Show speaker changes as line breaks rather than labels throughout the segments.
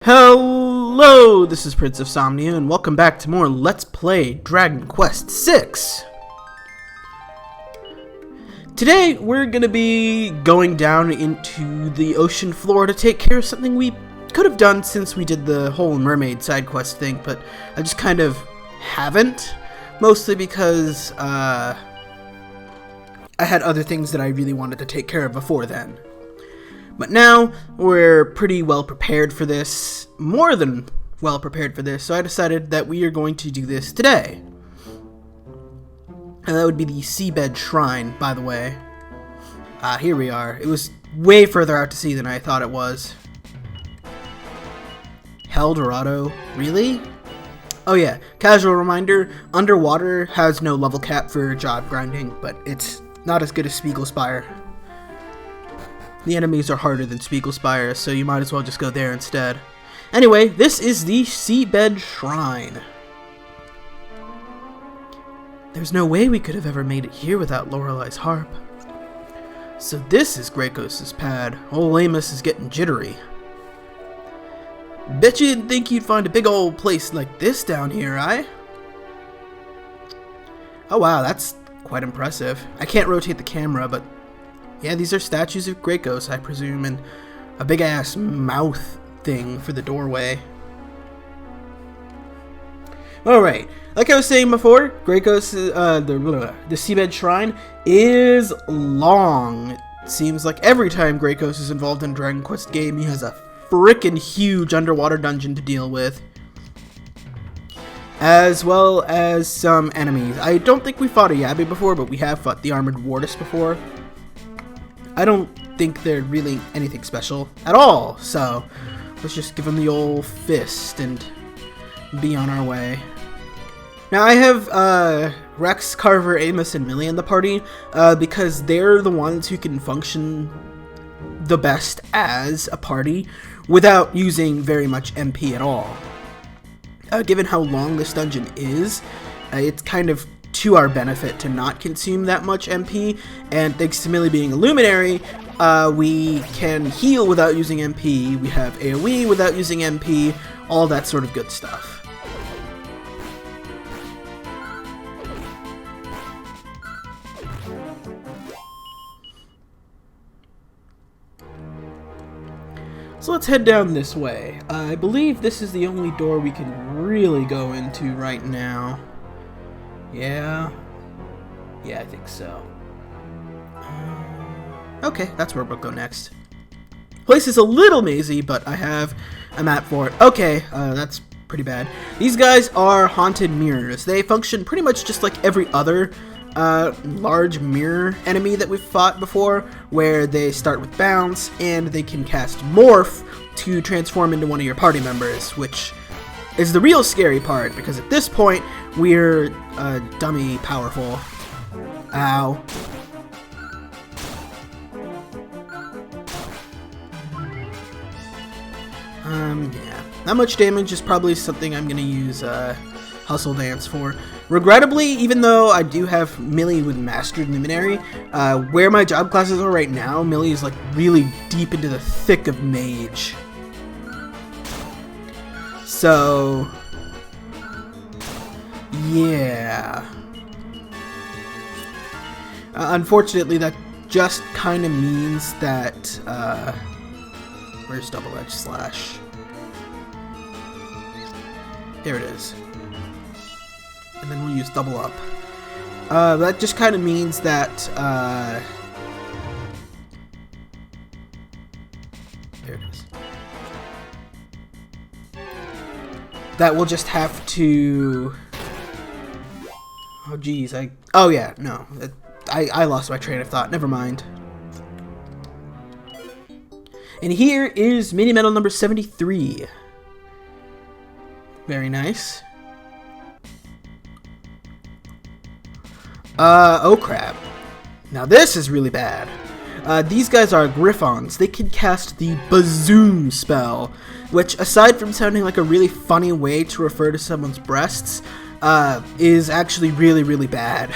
Hello, this is Prince of Somnia, and welcome back to more Let's Play Dragon Quest VI. Today, we're going to be going down into the ocean floor to take care of something we could have done since we did the whole mermaid side quest thing, but I just kind of haven't, mostly because I had other things that I really wanted to take care of before then. But now, we're pretty well prepared for this, more than well prepared for this, so I decided that we are going to do this today. And that would be the Seabed Shrine, by the way. Here we are. It was way further out to sea than I thought it was. Eldorado? Really? Oh yeah, casual reminder, underwater has no level cap for job grinding, but it's not as good as Spiegelspire. The enemies are harder than Spiegelspire, so you might as well just go there instead. Anyway, this is the Seabed Shrine. There's no way we could have ever made it here without Lorelei's harp. So this is Gracos' pad. Old Amos is getting jittery. Bet you didn't think you'd find a big old place like this down here, eh? Oh wow, that's quite impressive. I can't rotate the camera, but yeah, these are statues of Gracos, I presume, and a big-ass mouth thing for the doorway. Alright, like I was saying before, Gracos, the Seabed Shrine is long. It seems like every time Gracos is involved in a Dragon Quest game, he has a frickin' huge underwater dungeon to deal with, as well as some enemies. I don't think we fought a Yabby before, but we have fought the Armored Wardess before. I don't think they're really anything special at all, so let's just give them the old fist and be on our way. Now I have Rex, Carver, Amos, and Millie in the party because they're the ones who can function the best as a party without using very much MP at all. Given how long this dungeon is, it's kind of to our benefit to not consume that much MP, and thanks to Millie being a luminary, we can heal without using MP, we have AoE without using MP, all that sort of good stuff. So let's head down this way. I believe this is the only door we can really go into right now. Yeah, I think so. Okay, that's where we'll go next. Place is a little mazy, but I have a map for it. Okay, that's pretty bad. These guys are haunted mirrors. They function pretty much just like every other large mirror enemy that we've fought before, where they start with bounce, and they can cast Morph to transform into one of your party members, which is the real scary part, because at this point, we're dummy powerful. Ow. Yeah. Not much damage is probably something I'm gonna use Hustle Dance for. Regrettably, even though I do have Millie with Mastered Luminary, where my job classes are right now, Millie is like really deep into the thick of Mage. So yeah. Unfortunately, that just kind of means that, where's Double Edge Slash? There it is. And then we'll use Double Up. That just kind of means that, there it is. That we'll just have to, oh geez, oh yeah, no, I lost my train of thought, never mind. And here is mini medal number 73. Very nice. Oh crap. Now this is really bad. These guys are Griffons. They can cast the Bazoom spell, which, aside from sounding like a really funny way to refer to someone's breasts, is actually really, really bad.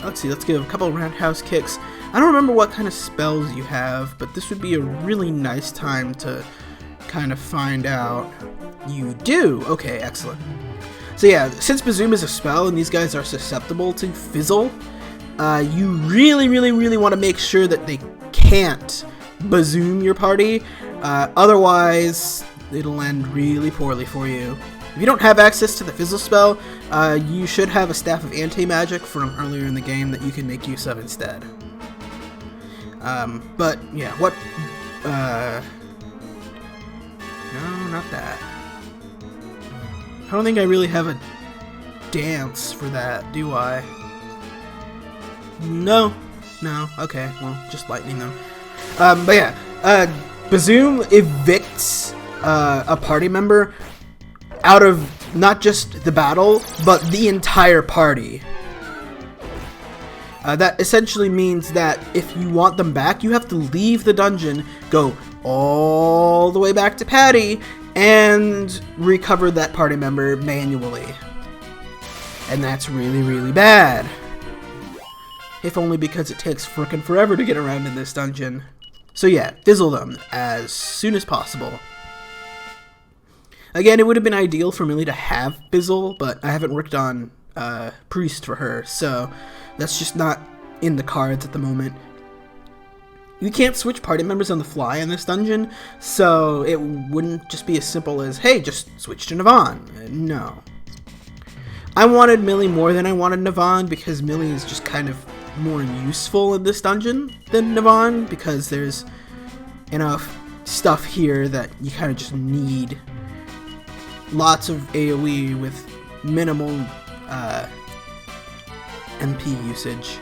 Let's see, let's give a couple roundhouse kicks. I don't remember what kind of spells you have, but this would be a really nice time to kind of find out. You do! Okay, excellent. So yeah, since Bazoom is a spell and these guys are susceptible to fizzle, you really want to make sure that they can't Bazoom your party, otherwise it'll end really poorly for you. If you don't have access to the fizzle spell, you should have a staff of anti-magic from earlier in the game that you can make use of instead. But yeah, what, no, not that. I don't think I really have a dance for that, do I? No, okay, well, just lightning them. But yeah, Bazoom evicts a party member out of not just the battle, but the entire party. That essentially means that if you want them back, you have to leave the dungeon, go all the way back to Patty, and recover that party member manually. And that's really bad. If only because it takes frickin' forever to get around in this dungeon. So yeah, fizzle them as soon as possible. Again, it would have been ideal for Millie to have fizzle, but I haven't worked on priest for her, so that's just not in the cards at the moment. You can't switch party members on the fly in this dungeon, so it wouldn't just be as simple as, hey, just switch to Navon. No. I wanted Millie more than I wanted Navon because Millie is just kind of more useful in this dungeon than Navon, because there's enough stuff here that you kind of just need lots of AoE with minimal MP usage.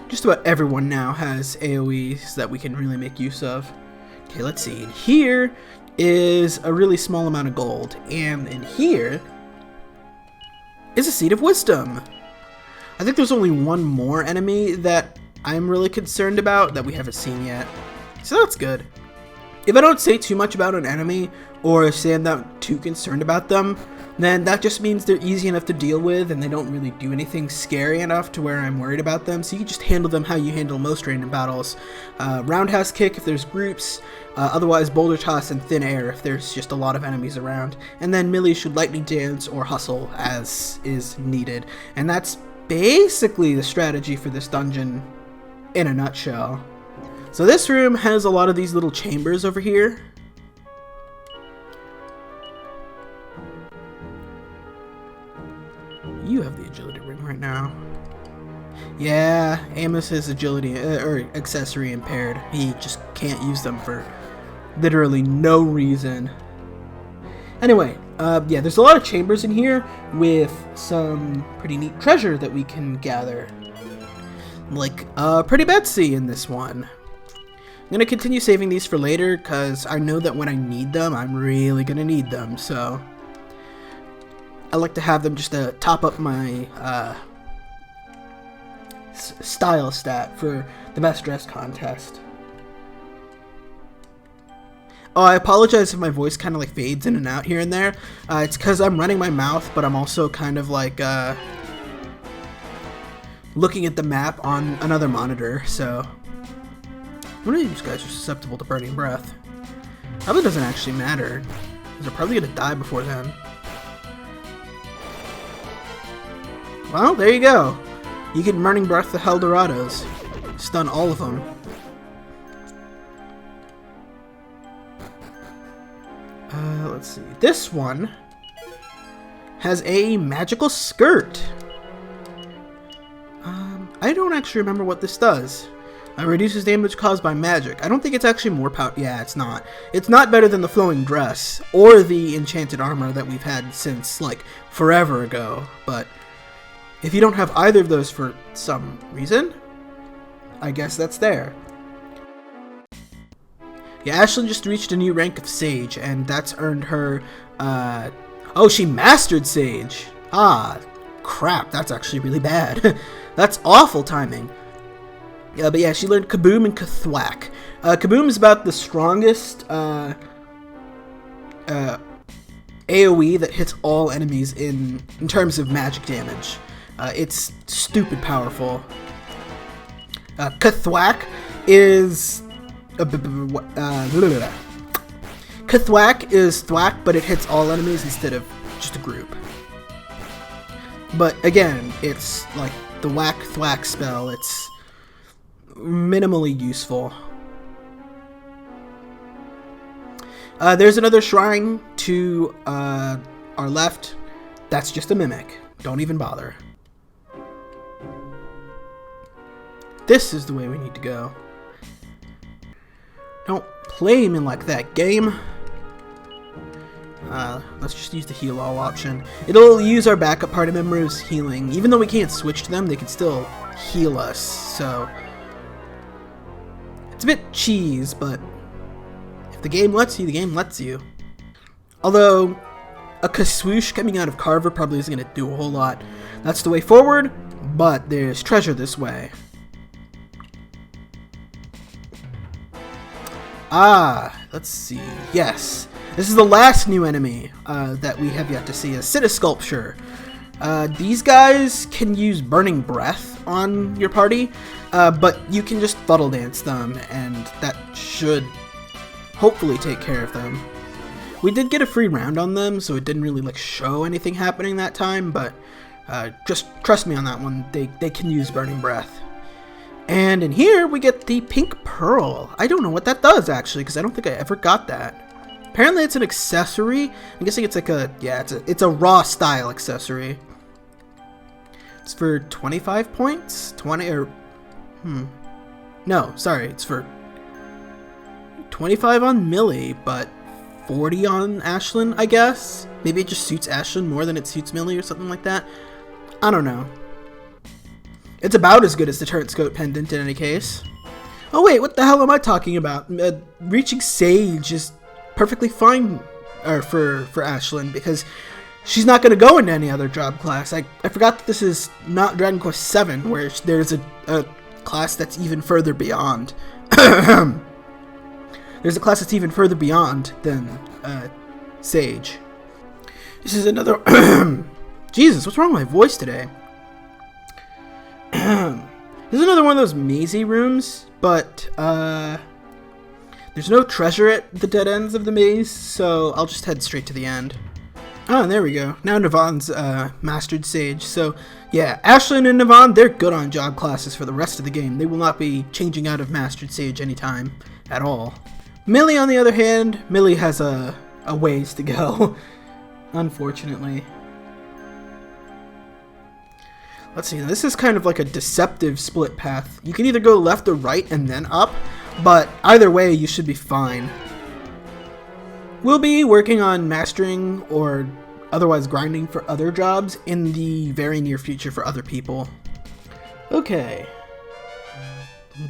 Just about everyone now has AoEs that we can really make use of. Okay, let's see. In here is a really small amount of gold, and in here is a Seed of Wisdom. I think there's only one more enemy that I'm really concerned about that we haven't seen yet, so that's good. If I don't say too much about an enemy, or say I'm not too concerned about them, then that just means they're easy enough to deal with and they don't really do anything scary enough to where I'm worried about them, so you can just handle them how you handle most random battles. Roundhouse kick if there's groups, otherwise boulder toss and thin air if there's just a lot of enemies around, and then Millie should lightning dance or hustle as is needed. And that's basically the strategy for this dungeon in a nutshell. So this room has a lot of these little chambers over here. You have the agility ring right now. Yeah, Amos is agility or accessory impaired. He just can't use them for literally no reason. Anyway, yeah, there's a lot of chambers in here with some pretty neat treasure that we can gather. Like Pretty Betsy in this one. I'm going to continue saving these for later because I know that when I need them, I'm really going to need them. So I like to have them just to top up my style stat for the best dress contest. Oh, I apologize if my voice kind of like fades in and out here and there. It's because I'm running my mouth, but I'm also kind of like looking at the map on another monitor, so one of these guys are susceptible to burning breath. Probably doesn't actually matter, because they're probably going to die before then. Well, there you go. You can burning breath the Heldorados. Stun all of them. Let's see. This one has a magical skirt. I don't actually remember what this does. Reduces damage caused by magic. I don't think it's actually more power. Yeah, it's not. It's not better than the flowing dress or the enchanted armor that we've had since like forever ago. But if you don't have either of those for some reason, I guess that's there. Yeah, Ashlyn just reached a new rank of Sage, and that's earned her, oh, she mastered Sage! Ah, crap, that's actually really bad. That's awful timing. But yeah, she learned Kaboom and Kathwack. Kaboom is about the strongest, AoE that hits all enemies in terms of magic damage. It's stupid powerful. Kathwack is... Kathwack is thwack, but it hits all enemies instead of just a group. But again, it's like the whack thwack spell. It's minimally useful. There's another shrine to our left. That's just a mimic. Don't even bother. This is the way we need to go. Don't play me like that, game. Let's just use the heal all option. It'll use our backup party members' healing. Even though we can't switch to them, they can still heal us. So it's a bit cheese, but if the game lets you, the game lets you. Although a Kaswoosh coming out of Carver probably isn't going to do a whole lot. That's the way forward, but there's treasure this way. Let's see. Yes. This is the last new enemy that we have yet to see, a Sitta Sculpture. These guys can use Burning Breath on your party, but you can just Fuddle Dance them, and that should hopefully take care of them. We did get a free round on them, so it didn't really like show anything happening that time, but just trust me on that one, they can use Burning Breath. And in here, we get the Pink Pearl. I don't know what that does, actually, because I don't think I ever got that. Apparently, it's an accessory. I'm guessing it's like a... Yeah, it's a raw style accessory. It's for 25 points? 20 or... No, sorry. It's for 25 on Millie, but 40 on Ashlyn, I guess? Maybe it just suits Ashlyn more than it suits Millie or something like that. I don't know. It's about as good as the Turret Scope Pendant in any case. Oh wait, what the hell am I talking about? Reaching Sage is perfectly fine for Ashlyn because she's not going to go into any other job class. I forgot that this is not Dragon Quest VII, where there's a class that's even further beyond. There's a class that's even further beyond than Sage. This is another... Jesus, what's wrong with my voice today? This is another one of those mazy rooms, but there's no treasure at the dead ends of the maze, so I'll just head straight to the end. Oh, there we go. Now Navon's mastered Sage. So yeah, Ashlyn and Navon, they're good on job classes for the rest of the game. They will not be changing out of mastered Sage anytime at all. Millie, on the other hand, Millie has a ways to go, unfortunately. Let's see, this is kind of like a deceptive split path. You can either go left or right and then up, but either way you should be fine. We'll be working on mastering or otherwise grinding for other jobs in the very near future for other people. Okay.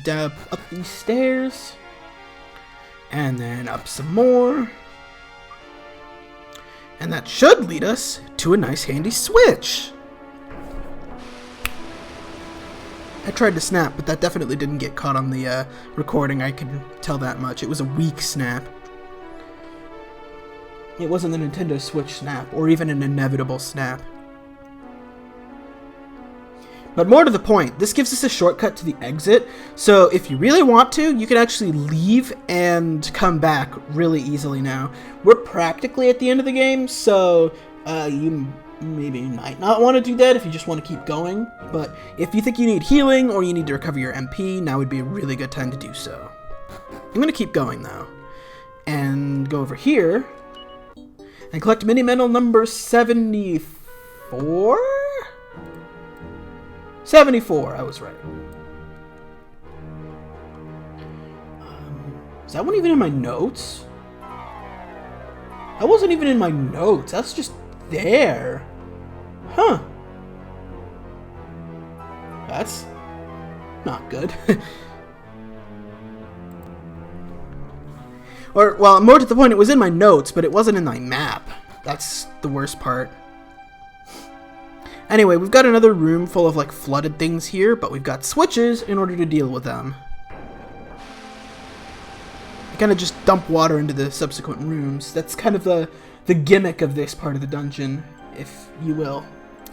Dab up these stairs. And then up some more. And that should lead us to a nice handy switch. I tried to snap, but that definitely didn't get caught on the recording, I can tell that much. It was a weak snap. It wasn't the Nintendo Switch snap, or even an inevitable snap. But more to the point, this gives us a shortcut to the exit, so if you really want to, you can actually leave and come back really easily now. We're practically at the end of the game, so you maybe might not want to do that if you just want to keep going, but if you think you need healing or you need to recover your MP, now would be a really good time to do so. I'm going to keep going though, and go over here, and collect mini medal number 74? 74, I was right. Is that one even in my notes? That wasn't even in my notes, that's just there. Huh. That's not good. Or, well, more to the point, it was in my notes, but it wasn't in my map. That's the worst part. Anyway, we've got another room full of, like, flooded things here, but we've got switches in order to deal with them. I kind of just dump water into the subsequent rooms. That's kind of the gimmick of this part of the dungeon, if you will.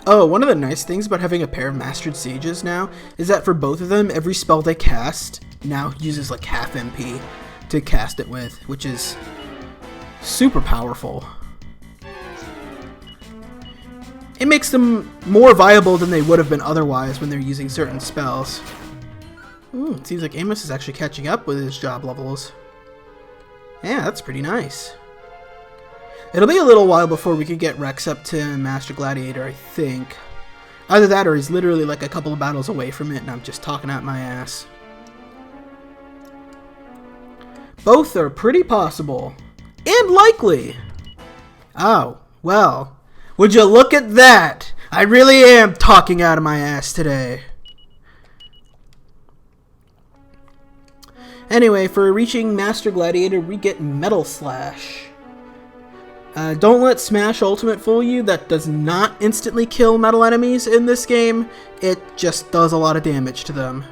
Oh, one of the nice things about having a pair of Mastered Sages now is that for both of them, every spell they cast now uses like half MP to cast it with, which is super powerful. It makes them more viable than they would have been otherwise when they're using certain spells. It seems like Amos is actually catching up with his job levels. Yeah, that's pretty nice. It'll be a little while before we can get Rex up to Master Gladiator, I think. Either that or he's literally like a couple of battles away from it and I'm just talking out my ass. Both are pretty possible. And likely. Oh, well. Would you look at that? I really am talking out of my ass today. Anyway, for reaching Master Gladiator, we get Metal Slash. Don't let Smash Ultimate fool you. That does not instantly kill metal enemies in this game. It just does a lot of damage to them.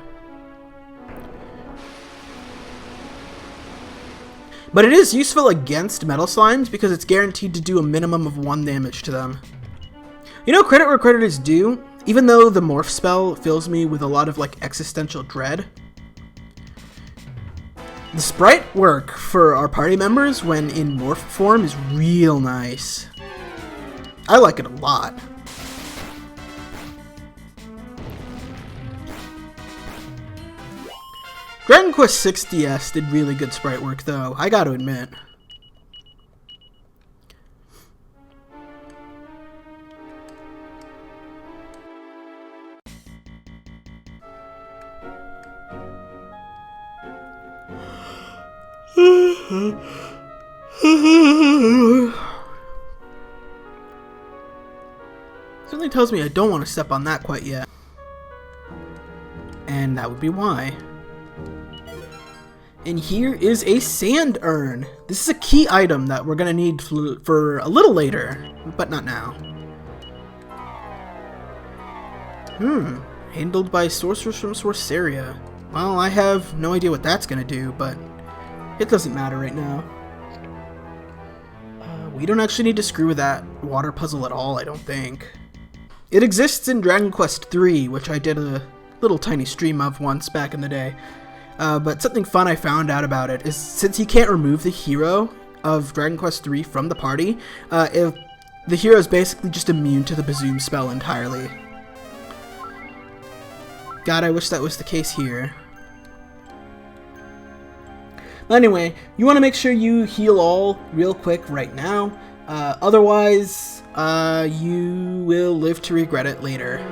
But it is useful against metal slimes because it's guaranteed to do a minimum of 1 damage to them. You know, credit where credit is due. Even though the Morph spell fills me with a lot of like existential dread, the sprite work for our party members when in morph form is real nice. I like it a lot. Dragon Quest VI DS did really good sprite work though, I gotta admit. Certainly tells me I don't want to step on that quite yet. And that would be why. And here is a sand urn. This is a key item that we're going to need for a little later, but not now. Handled by sorcerers from Sorceria. Well, I have no idea what that's going to do, but it doesn't matter right now. We don't actually need to screw with that water puzzle at all, I don't think. It exists in Dragon Quest III, which I did a little tiny stream of once back in the day. But something fun I found out about it is since you can't remove the hero of Dragon Quest III from the party, if the hero is basically just immune to the Bazoom spell entirely. God, I wish that was the case here. But anyway, you want to make sure you heal all real quick right now. Otherwise, you will live to regret it later.